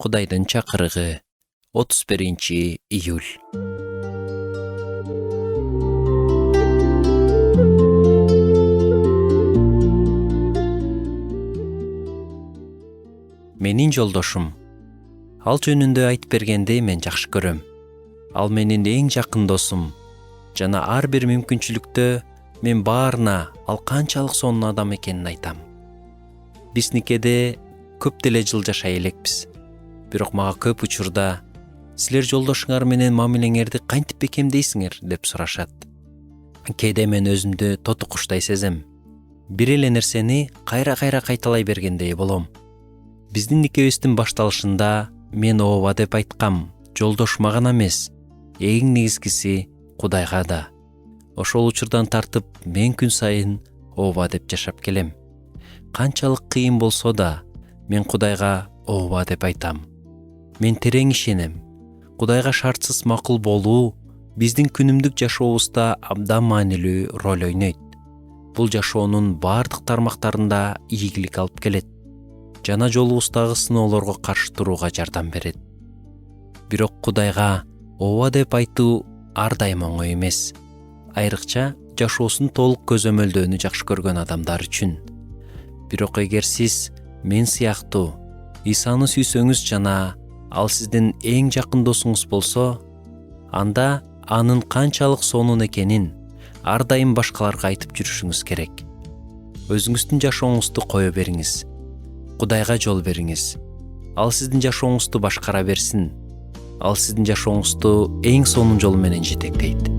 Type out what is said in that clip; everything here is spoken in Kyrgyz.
Кудайдын чакырыгы 31-июль. Менин жолдошум. Ал жөнүндө айтып бергенде мен жакшы көрөм. Ал менин эң жакын досум. Жана ар бир мүмкүнчүлүктө мен баарына ал канчалык сонун адам экенин айтам. Биз никеде көп деле жыл жашай элекпиз. Бирок мага көп учурда силер жолдошуңар менен мамилеңерди кантип бекемдейсиңер деп сурашат. Кээде мен өзүмдү тоту куштай сезем. Бир эле нерсени кайра кайталай бергендей болом. Биздин никебиздин башталышында мен ооба деп айткам. Жолдошума гана эмес, эң негизгиси Кудайга да. Ошол учурдан тартып мен күн сайын ооба деп жашап келем. Канчалык кыйын болсо да, мен Кудайга ооба деп айтам. Мен терең ишенем. Кудайга шартсыз макул болуу биздин күнүмдүк жашообузда абдан маанилүү роль ойнойт. Бул жашоонун бардык тармактарында ийгилик алып келет. Жана жолубуздагы сыноолорго каршы турууга жардам берет. Бирок Кудайга ооба деп айтуу ар дайым оңой эмес. Айрыкча жашоосун толук көзөмөлдөөнү жакшы көргөн адамдар үчүн. Бирок эгер сиз мен сыяктуу Исаны сүйсөңүз жана ал сиздин эң жакын досуңуз болсо, анда анын канчалык сонун экенин ар дайым башкаларга айтып жүрүшүңүз керек. Өзүңүздүн жашооңузду кое бериңиз. Кудайга жол бериңиз. Ал сиздин жашооңузду башкара берсин. Ал сиздин жашооңузду эң сонун жол менен жетектейт.